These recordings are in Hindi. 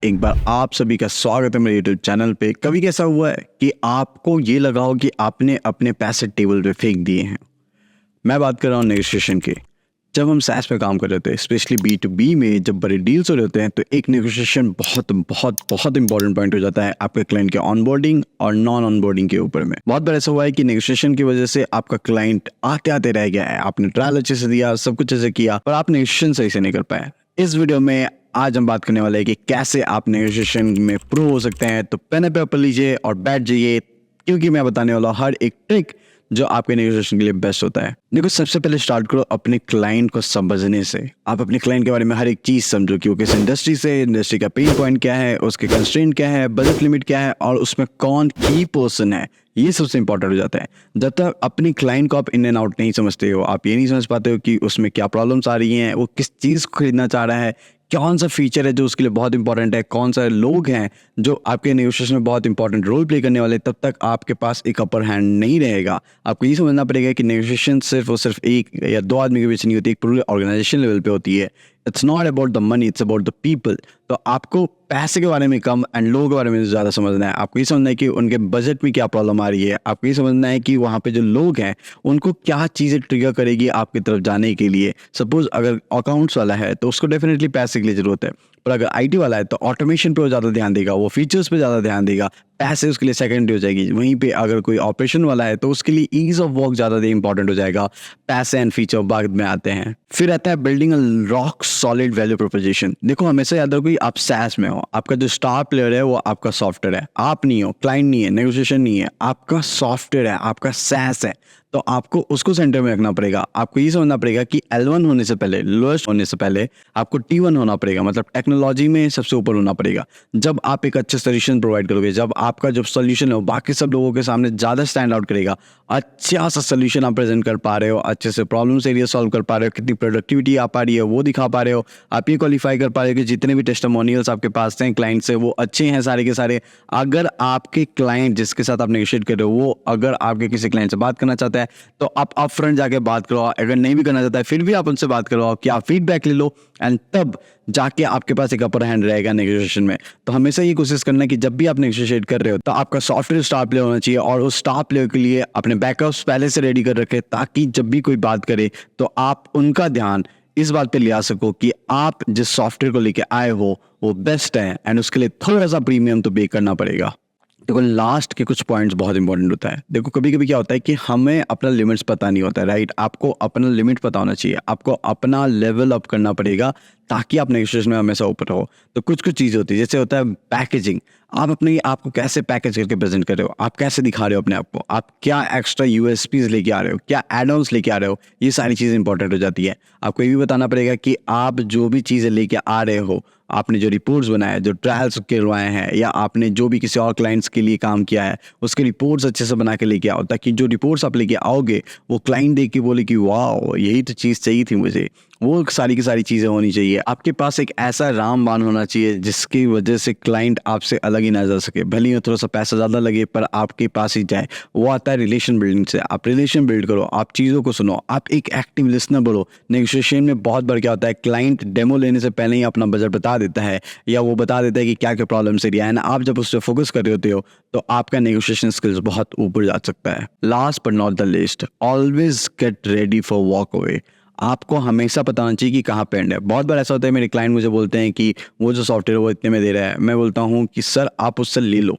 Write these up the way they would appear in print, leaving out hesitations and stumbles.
एक बार आप सभी का स्वागत है मेरे यूट्यूब चैनल पे। कभी कैसा हुआ है कि आपको ये लगा हो कि आपने अपने पैसे टेबल पे फेंक दिए हैं? मैं बात कर रहा हूँ नेगोशिएशन की। जब हम सैस पे काम कर रहे थे, स्पेशली B2B में जब बड़े डील्स हो रहे होते हैं, तो एक नेगोशिएशन बहुत बहुत बहुत इंपॉर्टेंट पॉइंट हो जाता है आपके क्लाइंट के ऑनबोर्डिंग और नॉन ऑनबोर्डिंग के ऊपर में। बहुत बार ऐसा हुआ है कि नेगोशिएशन की वजह से आपका क्लाइंट आते आते रह गया है। आपने ट्रायल अच्छे से दिया, सब कुछ अच्छे से किया, पर आप नेगोशिएशन सही से नहीं कर पाए। इस वीडियो में आज हम बात करने वाले हैं कि कैसे आप नेगोशिएशन में प्रो हो सकते हैं। तो पेन एंड पेपर लीजिए और बैठ जाइए, क्योंकि मैं बताने वाला हूँ हर एक ट्रिक जो आपके नेगोशिएशन के लिए बेस्ट होता है। देखो, सबसे पहले स्टार्ट करो अपने क्लाइंट को समझने से। आप अपने क्लाइंट के बारे में हर एक चीज समझो कि वो किस इंडस्ट्री से, इंडस्ट्री का पेन पॉइंट क्या है, उसके कंस्ट्रेंट क्या है, बजट लिमिट क्या है और उसमें कौन की पर्सन है। ये सबसे इंपॉर्टेंट हो जाता है। जब तक अपनी क्लाइंट को आप इन एंड आउट नहीं समझते हो, आप ये नहीं समझ पाते हो कि उसमें क्या प्रॉब्लम्स आ रही हैं, वो किस चीज़ को खरीदना चाह रहा है, कौन सा फीचर है जो उसके लिए बहुत इंपॉर्टेंट है, कौन सा लोग हैं जो आपके नेगोशिएशन में बहुत इंपॉर्टेंट रोल प्ले करने वाले, तब तक आपके पास एक अपर हैंड नहीं रहेगा। आपको ये समझना पड़ेगा कि नेगोशिएशन सिर्फ और सिर्फ एक या दो आदमी के बीच नहीं होती, एक पूरे ऑर्गेनाइजेशन लेवल पे होती है। It's not about the money, it's about the people. तो आपको पैसे के बारे में कम एंड लोगों के बारे में ज़्यादा समझना है। आपको ये समझना है कि उनके बजट में क्या प्रॉब्लम आ रही है। आपको ये समझना है कि वहाँ पे जो लोग हैं उनको क्या चीज़ें ट्रिगर करेगी आपकी तरफ जाने के लिए। सपोज अगर अकाउंट्स वाला है तो उसको डेफिनेटली पैसे के लिए ज़रूरत है, पर अगर IT वाला है तो ऑटोमेशन पे वो ज़्यादा ध्यान देगा, वो फीचर्स पे ज़्यादा ध्यान देगा, पैसे उसके लिए सेकेंडरी हो जाएगी। वहीं पे अगर कोई ऑपरेशन वाला है तो उसके लिए ईज ऑफ वर्क ज़्यादा इंपॉर्टेंट हो जाएगा, पैसे एंड फीचर बाद में आते हैं। फिर आता है building a rock solid value proposition. देखो, हमेशा याद रखो कि आप सैस में हो, आपका जो स्टार प्लेयर है वो आपका सॉफ्टवेयर है, आप नहीं हो, क्लाइंट नहीं है, नेगोशिएशन नहीं है, आपका सॉफ्टवेयर है, आपका सैस है। तो आपको उसको सेंटर में रखना पड़ेगा। आपको ये समझना पड़ेगा कि L1 होने से पहले, लोएस्ट होने से पहले आपको T1 होना पड़ेगा, मतलब टेक्नोलॉजी में सबसे ऊपर होना पड़ेगा। जब आप एक अच्छे सोल्यूशन प्रोवाइड करोगे, जब आपका जो सोल्यूशन है वो बाकी सब लोगों के सामने ज़्यादा स्टैंड आउट करेगा, अच्छा सा सोल्यूशन आप प्रेजेंट कर पा रहे हो, अच्छे से प्रॉब्लम्स एरिया सॉल्व कर पा रहे हो, कितनी प्रोडक्टिविटी आ पा रही है वो दिखा पा रहे हो, आप ये क्वालिफाई कर पा रहे हो कि जितने भी टेस्टिमोनियल्स आपके पास हैं क्लाइंट से वो अच्छे हैं सारे के सारे। अगर आपके क्लाइंट जिसके साथ आप नेगोशिएट कर रहे हो वो अगर आपके किसी क्लाइंट से बात करना चाहता है तो आप अपफ्रंट जाके बात करो। अगर नहीं भी करना चाहता है फिर भी आप उनसे बात करो कि आप फीडबैक ले लो, एंड तब जाके आपके पास एक अपर हैंड रहेगा नेगोशिएशन में। तो हमेशा ये कोशिश करना है कि जब भी आप नेगोशिएट कर रहे हो तो आपका सॉफ्टवेयर स्टार प्लेयर होना चाहिए, और उस स्टार प्लेयर के लिए अपने बैकअप्स पहले से रेडी कर रखे, ताकि जब भी कोई बात करे तो आप उनका ध्यान इस बात पे ले आ सको कि आप जिस सॉफ्टवेयर को लेके आए हो वो बेस्ट है, एंड उसके लिए थोड़ा सा प्रीमियम तो पे करना पड़ेगा। देखो, लास्ट के कुछ पॉइंट्स बहुत इंपॉर्टेंट होता है। देखो, कभी कभी क्या होता है कि हमें अपना लिमिट्स पता नहीं होता है, राइट। आपको अपना लिमिट पता होना चाहिए, आपको अपना लेवल अप करना पड़ेगा ताकि आप नेगोशिएशन में हमेशा ऊपर रहो। तो कुछ कुछ चीज़ होती है, जैसे होता है पैकेजिंग। आप अपने आप को कैसे पैकेज करके प्रेजेंट कर रहे हो, आप कैसे दिखा रहे हो अपने आप को, आप क्या एक्स्ट्रा USPs लेके आ रहे हो, क्या एड ऑन्स लेके आ रहे हो, ये सारी चीज़ें इंपॉर्टेंट हो जाती है। आपको ये भी बताना पड़ेगा कि आप जो भी चीज़ें लेके आ रहे हो, आपने जो रिपोर्ट्स बनाए, जो ट्रायल्स करवाए हैं, या आपने जो भी किसी और क्लाइंट्स के लिए काम किया है उसके रिपोर्ट्स अच्छे से बना के लेके आओ, ताकि जो रिपोर्ट्स आप लेके आओगे वो क्लाइंट देख के बोले कि वाह, यही तो चीज़ चाहिए थी मुझे। वो सारी की सारी चीज़ें होनी चाहिए। आपके पास एक ऐसा रामबाण होना चाहिए जिसकी वजह से क्लाइंट आपसे अलग ही ना जा सके, भले ही थोड़ा सा पैसा ज़्यादा लगे पर आपके पास ही जाए। वो आता है रिलेशन बिल्डिंग से। आप रिलेशन बिल्ड करो, आप चीज़ों को सुनो, आप एक एक्टिव लिसनर बनो। नेगोशिएशन में बहुत बार क्या होता है, क्लाइंट डेमो लेने से पहले ही अपना बजट बता देता है, या वो बता देता है कि क्या क्या प्रॉब्लम्स एरिया है ना। आप जब उस पर फोकस कर रहे होते हो तो आपका नेगोशिएशन स्किल्स बहुत ऊपर जा सकता है। Last but not the least, always get ready for walk away. आपको हमेशा पता होना चाहिए कि कहाँ पे एंड है। बहुत बार ऐसा होता है, मेरे क्लाइंट मुझे बोलते हैं कि वो जो सॉफ्टवेयर वो इतने में दे रहा है। मैं बोलता हूँ कि सर आप उससे ले लो,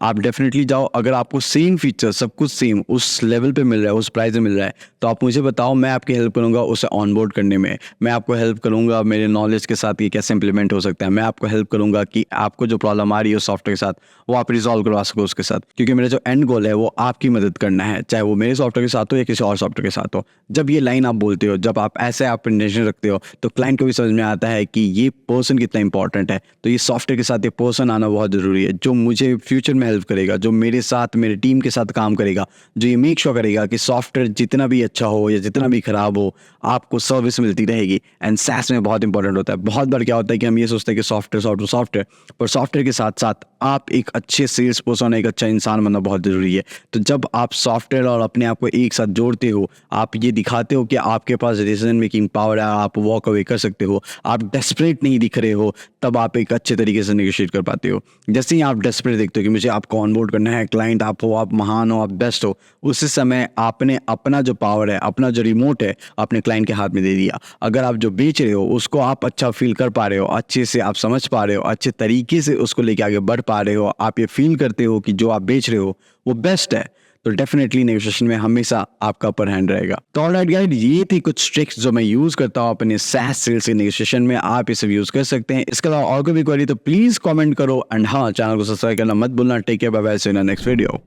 आप डेफिनेटली जाओ। अगर आपको सेम फीचर सब कुछ सेम उस लेवल पे मिल रहा है, उस प्राइस में मिल रहा है, तो आप मुझे बताओ, मैं आपकी हेल्प करूंगा उसे ऑनबोर्ड करने में। मैं आपको हेल्प करूंगा मेरे नॉलेज के साथ कि कैसे इंप्लीमेंट हो सकता है। मैं आपको हेल्प करूंगा कि आपको जो प्रॉब्लम आ रही है सॉफ्टवेयर के साथ वो आप रिजॉल्व करवा सको उसके साथ, क्योंकि मेरा जो एंड गोल है वो आपकी मदद करना है, चाहे वो मेरे सॉफ्टवेयर के साथ हो या किसी और सॉफ्टवेयर के साथ हो। जब ये लाइन आप बोलते हो, जब आप ऐसे आप इंटेंशन रखते हो, तो क्लाइंट को भी समझ में आता है कि ये पर्सन कितना इंपॉर्टेंट है। तो ये सॉफ्टवेयर के साथ ये पर्सन आना बहुत ज़रूरी है, जो मुझे फ्यूचर में में हेल्प करेगा, जो मेरे साथ मेरे टीम के साथ काम करेगा, जो ये मेक श्योर करेगा कि सॉफ्टवेयर जितना भी अच्छा हो या जितना भी खराब हो आपको सर्विस मिलती रहेगी। एंड SaaS में बहुत इंपॉर्टेंट होता है। बहुत बार क्या होता है कि हम ये सोचते हैं कि सॉफ्टवेयर पर सॉफ्टवेयर के साथ साथ आप एक अच्छे सेल्स पर्सन, एक अच्छा इंसान बनना बहुत ज़रूरी है। तो जब आप सॉफ्टवेयर और अपने आप को एक साथ जोड़ते हो, आप ये दिखाते हो कि आपके पास डिसीजन मेकिंग पावर है, आप वॉक अवे कर सकते हो, आप डेस्परेट नहीं दिख रहे हो, तब आप एक अच्छे तरीके से नेगोशिएट कर पाते हो। जैसे ही आप डेस्परेट देखते हो कि मुझे आपको ऑनबोर्ड करना है, क्लाइंट आप हो, आप महान हो, आप बेस्ट हो, उसी समय आपने अपना जो पावर है, अपना जो रिमोट है, अपने क्लाइंट के हाथ में दे दिया। अगर आप जो बेच रहे हो उसको आप अच्छा फील कर पा रहे हो, अच्छे से आप समझ पा रहे हो, अच्छे तरीके से उसको लेके आगे बढ़ पा रहे हो, आप ये फील करते हो कि जो आप बेच रहे हो वो बेस्ट है, तो डेफिनेटली नेगोशिएशन में हमेशा आपका अपर हैंड रहेगा। तो ऑलराइट गाइस, ये थी कुछ ट्रिक्स जो मैं यूज करता हूँ अपने SaaS सेल्स के नेगोशिएशन में। आप इसे यूज कर सकते हैं। इसके अलावा और कोई भी क्वेरी तो प्लीज कमेंट करो, एंड हाँ, चैनल को सब्सक्राइब करना मत भूलना। Take care, bye bye, see you in next video.